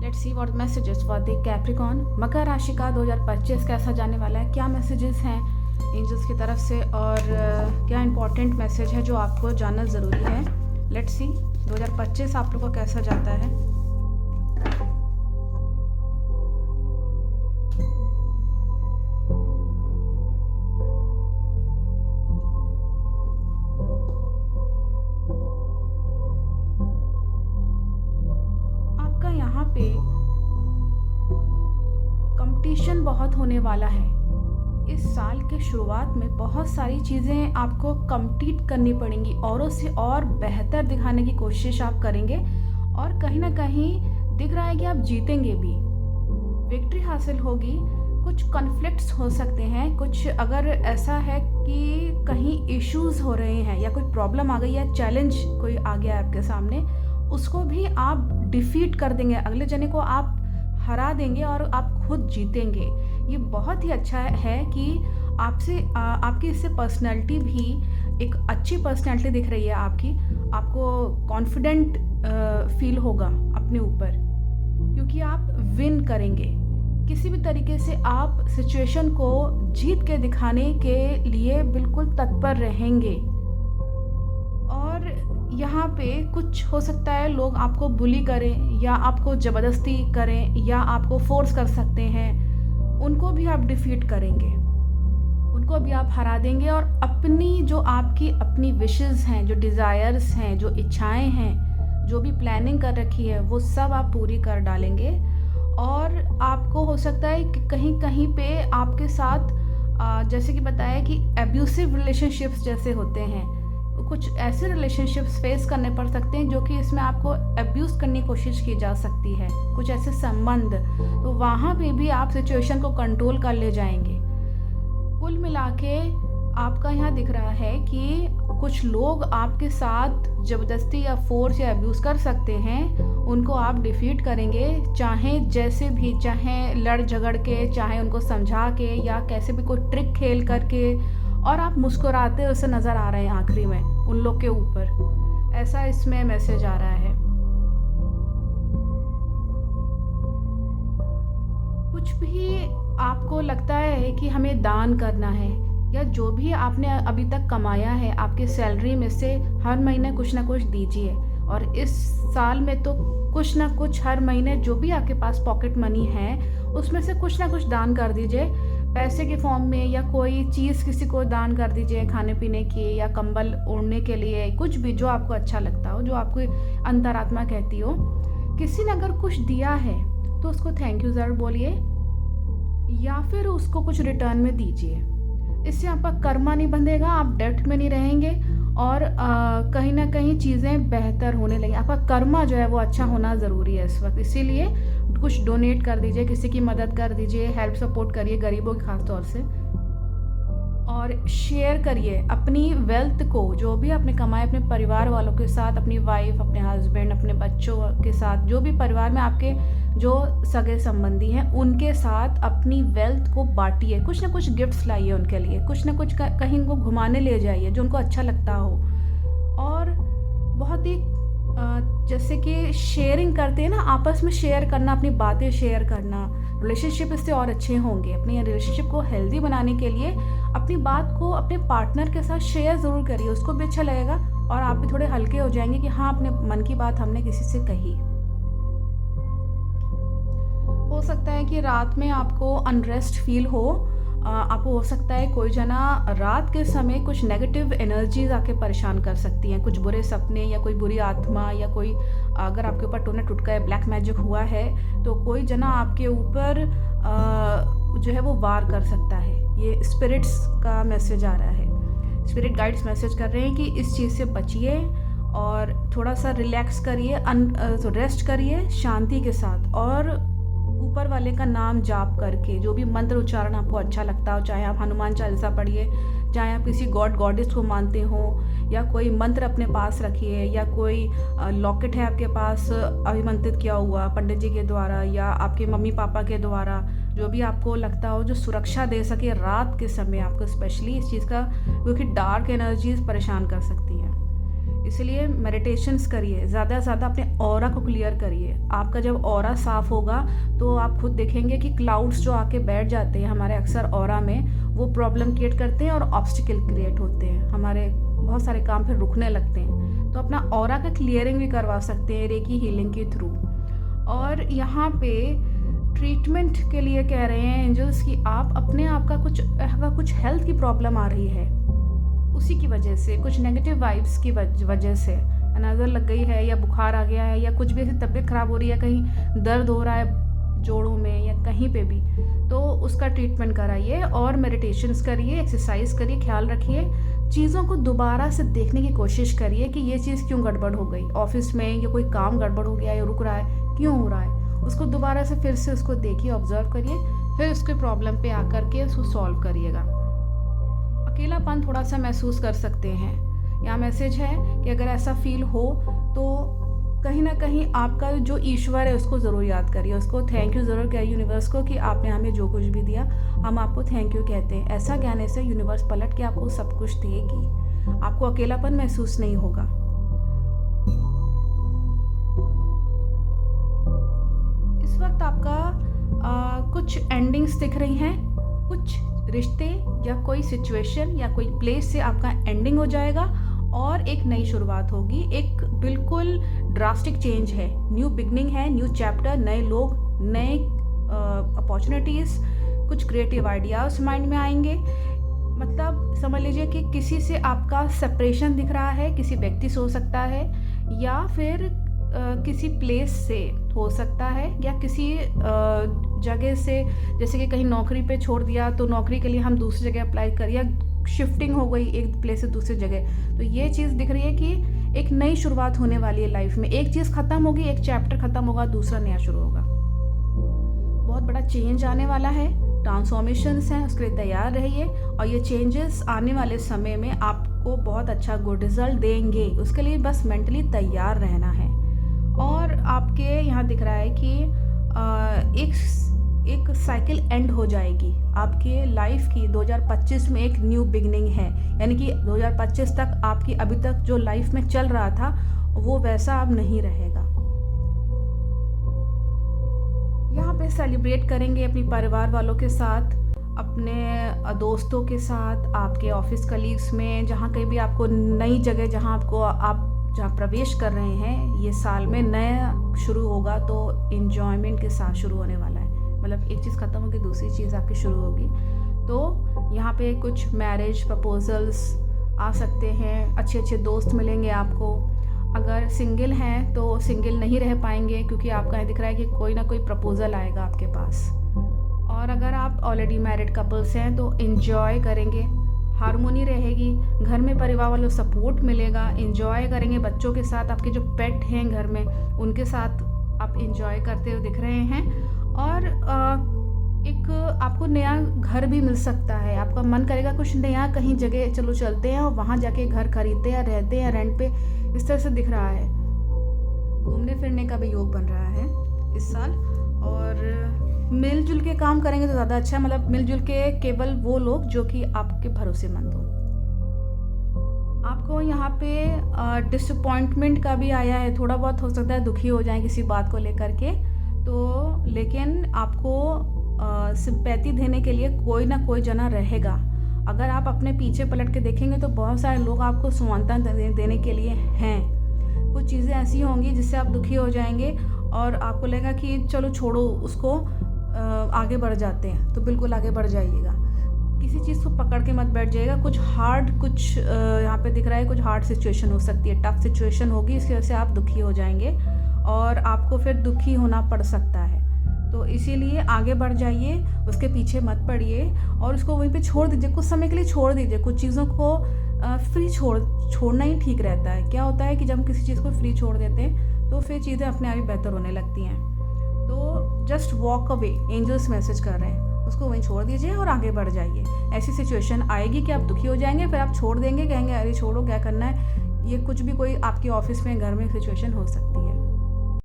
Let's see what messages for the Capricorn. मकर राशि का 2025 कैसा जाने वाला है, क्या मैसेजेस हैं एंजल्स की तरफ से और क्या इंपॉर्टेंट मैसेज है जो आपको जानना ज़रूरी है। लेट्स सी 2025 आप लोग को कैसा जाता है। आपका यहाँ पे कंपटीशन बहुत होने वाला है। इस साल के शुरुआत में बहुत सारी चीज़ें आपको कंप्लीट करनी पड़ेंगी, औरों से और बेहतर दिखाने की कोशिश आप करेंगे और कहीं ना कहीं दिख रहा है कि आप जीतेंगे भी, विक्ट्री हासिल होगी। कुछ कॉन्फ्लिक्ट्स हो सकते हैं, कुछ अगर ऐसा है कि कहीं इश्यूज हो रहे हैं या कोई प्रॉब्लम आ गई या चैलेंज कोई आ गया है आपके सामने, उसको भी आप डिफीट कर देंगे, अगले जने को आप हरा देंगे और आप खुद जीतेंगे। ये बहुत ही अच्छा है कि आपकी इससे पर्सनैलिटी भी एक अच्छी पर्सनैलिटी दिख रही है आपकी। आपको कॉन्फिडेंट फील होगा अपने ऊपर, क्योंकि आप विन करेंगे। किसी भी तरीके से आप सिचुएशन को जीत के दिखाने के लिए बिल्कुल तत्पर रहेंगे। और यहाँ पे कुछ हो सकता है लोग आपको बुली करें या आपको ज़बरदस्ती करें या आपको फोर्स कर सकते हैं, उनको भी आप डिफीट करेंगे, उनको भी आप हरा देंगे और अपनी जो आपकी अपनी विशेस हैं, जो डिज़ायर्स हैं, जो इच्छाएं हैं, जो भी प्लानिंग कर रखी है, वो सब आप पूरी कर डालेंगे। और आपको हो सकता है कि कहीं कहीं पे आपके साथ जैसे कि बताया कि एब्यूसिव रिलेशनशिप्स जैसे होते हैं, कुछ ऐसे रिलेशनशिप्स फेस करने पड़ सकते हैं जो कि इसमें आपको अब्यूज़ करने की कोशिश की जा सकती है, कुछ ऐसे संबंध, तो वहाँ पे भी आप सिचुएशन को कंट्रोल कर ले जाएंगे। कुल मिला के आपका यहाँ दिख रहा है कि कुछ लोग आपके साथ ज़बरदस्ती या फोर्स या अब्यूज़ कर सकते हैं, उनको आप डिफीट करेंगे, चाहे जैसे भी, चाहे लड़ झगड़ के, चाहे उनको समझा के या कैसे भी कोई ट्रिक खेल करके, और आप मुस्कुराते हुए नज़र आ रहे हैं आखिरी में उन लोग के ऊपर। ऐसा इसमें मैसेज आ रहा है। कुछ भी आपको लगता है कि हमें दान करना है, या जो भी आपने अभी तक कमाया है आपके सैलरी में से हर महीने कुछ ना कुछ दीजिए। और इस साल में तो कुछ ना कुछ हर महीने जो भी आपके पास पॉकेट मनी है उसमें से कुछ ना कुछ दान कर दीजिए, पैसे के फॉर्म में, या कोई चीज़ किसी को दान कर दीजिए खाने पीने की या कंबल ओढ़ने के लिए, कुछ भी जो आपको अच्छा लगता हो, जो आपको अंतरात्मा कहती हो। किसी ने अगर कुछ दिया है तो उसको थैंक यू ज़रूर बोलिए या फिर उसको कुछ रिटर्न में दीजिए। इससे आपका कर्मा नहीं बंधेगा, आप डेट में नहीं रहेंगे और कहीं ना कहीं चीज़ें बेहतर होने लगेंगी। आपका कर्मा जो है वो अच्छा होना ज़रूरी है इस वक्त, इसीलिए कुछ डोनेट कर दीजिए, किसी की मदद कर दीजिए, हेल्प सपोर्ट करिए गरीबों की खास तौर से, और शेयर करिए अपनी वेल्थ को, जो भी आपने कमाए अपने परिवार वालों के साथ, अपनी वाइफ, अपने हस्बैंड, अपने बच्चों के साथ, जो भी परिवार में आपके जो सगे संबंधी हैं उनके साथ अपनी वेल्थ को बांटिए। कुछ ना कुछ गिफ्ट्स लाइए उनके लिए, कुछ ना कुछ कहीं उनको घुमाने ले जाइए जो उनको अच्छा लगता हो। और बहुत ही जैसे कि शेयरिंग करते हैं ना, आपस में शेयर करना, अपनी बातें शेयर करना, रिलेशनशिप इससे और अच्छे होंगे। अपनी रिलेशनशिप को हेल्दी बनाने के लिए अपनी बात को अपने पार्टनर के साथ शेयर ज़रूर करिए, उसको भी अच्छा लगेगा और आप भी थोड़े हल्के हो जाएंगे कि हाँ, अपने मन की बात हमने किसी से कही। हो सकता है कि रात में आपको अनरेस्ट फील हो, आपको हो सकता है कोई जना रात के समय कुछ नेगेटिव एनर्जीज आके परेशान कर सकती हैं, कुछ बुरे सपने या कोई बुरी आत्मा या कोई, अगर आपके ऊपर टोना टुटका है, ब्लैक मैजिक हुआ है, तो कोई जना आपके ऊपर जो है वो वार कर सकता है। ये स्पिरिट्स का मैसेज आ रहा है, स्पिरिट गाइड्स मैसेज कर रहे हैं कि इस चीज़ से बचिए और थोड़ा सा रिलैक्स करिए, रेस्ट करिए शांति के साथ, और ऊपर वाले का नाम जाप करके, जो भी मंत्र उच्चारण आपको अच्छा लगता हो, चाहे आप हनुमान चालीसा पढ़िए, चाहे आप किसी गॉड गॉडेस को मानते हो, या कोई मंत्र अपने पास रखिए, या कोई लॉकेट है आपके पास अभिमंत्रित किया हुआ पंडित जी के द्वारा या आपके मम्मी पापा के द्वारा, जो भी आपको लगता हो जो सुरक्षा दे सके रात के समय आपको, स्पेशली इस चीज़ का, क्योंकि डार्क एनर्जीज परेशान कर सकती हैं। इसलिए मेडिटेशंस करिए, ज़्यादा से ज़्यादा अपने ऑरा को क्लियर करिए। आपका जब ऑरा साफ़ होगा तो आप खुद देखेंगे कि क्लाउड्स जो आके बैठ जाते हैं हमारे अक्सर ऑरा में, वो प्रॉब्लम क्रिएट करते हैं और ऑब्स्टिकल क्रिएट होते हैं, हमारे बहुत सारे काम फिर रुकने लगते हैं। तो अपना ऑरा का क्लियरिंग भी करवा सकते हैं रेकी हीलिंग के थ्रू। और यहाँ पे ट्रीटमेंट के लिए कह रहे हैं एंजल्स कि आप अपने आप का कुछ हेल्थ की प्रॉब्लम आ रही है, उसी की वजह से, कुछ नेगेटिव वाइब्स की वजह से नज़र लग गई है, या बुखार आ गया है, या कुछ भी ऐसी तबीयत ख़राब हो रही है, कहीं दर्द हो रहा है जोड़ों में या कहीं पे भी, तो उसका ट्रीटमेंट कराइए और मेडिटेशंस करिए, एक्सरसाइज करिए, ख्याल रखिए, चीज़ों को दोबारा से देखने की कोशिश करिए कि ये चीज़ क्यों गड़बड़ हो गई, ऑफिस में या कोई काम गड़बड़ हो गया या रुक रहा है, क्यों हो रहा है, उसको दोबारा से फिर से उसको देखिए, ऑब्जर्व करिए, फिर उसके प्रॉब्लम पे आकर के उसको सॉल्व करिएगा। अकेलापन थोड़ा सा महसूस कर सकते हैं, यहाँ मैसेज है कि अगर ऐसा फील हो तो कहीं ना कहीं आपका जो ईश्वर है उसको ज़रूर याद करिए, उसको थैंक यू ज़रूर करिए यूनिवर्स को कि आपने हमें जो कुछ भी दिया हम आपको थैंक यू कहते हैं। ऐसा कहने से यूनिवर्स पलट के आपको सब कुछ देगी, आपको अकेलापन महसूस नहीं होगा। इस वक्त आपका कुछ एंडिंग्स दिख रही हैं, कुछ रिश्ते या कोई सिचुएशन या कोई प्लेस से आपका एंडिंग हो जाएगा और एक नई शुरुआत होगी, एक बिल्कुल ड्रास्टिक चेंज है, न्यू बिगनिंग है, न्यू चैप्टर, नए लोग, नए अपॉर्चुनिटीज़, कुछ क्रिएटिव आइडियाज़ माइंड में आएंगे। मतलब समझ लीजिए कि किसी से आपका सेपरेशन दिख रहा है, किसी व्यक्ति से हो सकता है या फिर किसी प्लेस से हो सकता है या किसी जगह से, जैसे कि कहीं नौकरी पे छोड़ दिया तो नौकरी के लिए हम दूसरी जगह अप्लाई कर, या शिफ्टिंग हो गई एक प्लेस से दूसरी जगह। तो ये चीज़ दिख रही है कि एक नई शुरुआत होने वाली है लाइफ में, एक चीज़ ख़त्म होगी, एक चैप्टर ख़त्म होगा, दूसरा नया शुरू होगा। बहुत बड़ा चेंज आने वाला है, ट्रांसफॉर्मेशंस हैं, उसके लिए तैयार रहिए और ये चेंजेस आने वाले समय में आपको बहुत अच्छा गुड रिजल्ट देंगे, उसके लिए बस मेंटली तैयार रहना है। और आपके यहाँ दिख रहा है कि एक साइकिल एंड हो जाएगी आपके लाइफ की, 2025 में एक न्यू बिगनिंग है, यानी कि 2025 तक आपकी अभी तक जो लाइफ में चल रहा था वो वैसा अब नहीं रहेगा। यहाँ पे सेलिब्रेट करेंगे अपने परिवार वालों के साथ, अपने दोस्तों के साथ, आपके ऑफिस कलीग्स में, जहाँ कहीं भी आपको नई जगह जहाँ प्रवेश कर रहे हैं, ये साल में नया शुरू होगा तो एंजॉयमेंट के साथ शुरू होने वाला है। मतलब एक चीज़ ख़त्म होगी दूसरी चीज़ आपकी शुरू होगी। तो यहाँ पे कुछ मैरिज प्रपोजल्स आ सकते हैं, अच्छे अच्छे दोस्त मिलेंगे आपको। अगर सिंगल हैं तो सिंगल नहीं रह पाएंगे क्योंकि आपका ये दिख रहा है कि कोई ना कोई प्रपोज़ल आएगा आपके पास। और अगर आप ऑलरेडी मैरिड कपल्स हैं तो एंजॉय करेंगे, हारमोनी रहेगी, घर में परिवार वालों सपोर्ट मिलेगा, एंजॉय करेंगे बच्चों के साथ, आपके जो पेट हैं घर में उनके साथ आप एंजॉय करते हुए दिख रहे हैं। और एक आपको नया घर भी मिल सकता है, आपका मन करेगा कुछ नया, कहीं जगह चलो चलते हैं और वहाँ जाके घर खरीदते या रहते हैं रेंट पे, इस तरह से दिख रहा है। घूमने फिरने का भी योग बन रहा है इस साल। और मिलजुल के काम करेंगे तो ज़्यादा अच्छा है, मतलब मिलजुल के केवल वो लोग जो कि आपके भरोसेमंद हो। आपको यहाँ पे डिसअपॉइंटमेंट का भी आया है, थोड़ा बहुत हो सकता है दुखी हो जाए किसी बात को लेकर के, तो लेकिन आपको सिंपैथी देने के लिए कोई ना कोई जना रहेगा। अगर आप अपने पीछे पलट के देखेंगे तो बहुत सारे लोग आपको सांत्वना देने के लिए हैं। कुछ चीज़ें ऐसी होंगी जिससे आप दुखी हो जाएंगे और आपको लगेगा कि चलो छोड़ो उसको, आगे बढ़ जाते हैं, तो बिल्कुल आगे बढ़ जाइएगा। किसी चीज़ को पकड़ के मत बैठ जाइएगा। कुछ यहाँ पे दिख रहा है कुछ हार्ड सिचुएशन हो सकती है, टफ सिचुएशन होगी, इसकी वजह से आप दुखी हो जाएंगे और आपको फिर दुखी होना पड़ सकता है। तो इसीलिए आगे बढ़ जाइए, उसके पीछे मत पड़िए और उसको वहीं पे छोड़ दीजिए, कुछ समय के लिए छोड़ दीजिए। कुछ चीज़ों को फ्री छोड़ना ही ठीक रहता है। क्या होता है कि जब हम किसी चीज़ को फ्री छोड़ देते हैं तो फिर चीज़ें अपने आप ही बेहतर होने लगती हैं। तो just walk away, angels message कर रहे हैं, उसको वहीं छोड़ दीजिए और आगे बढ़ जाइए। ऐसी सिचुएशन आएगी कि आप दुखी हो जाएंगे, फिर आप छोड़ देंगे, कहेंगे अरे छोड़ो क्या करना है। ये कुछ भी कोई आपके ऑफिस में घर में सिचुएशन हो सकती है।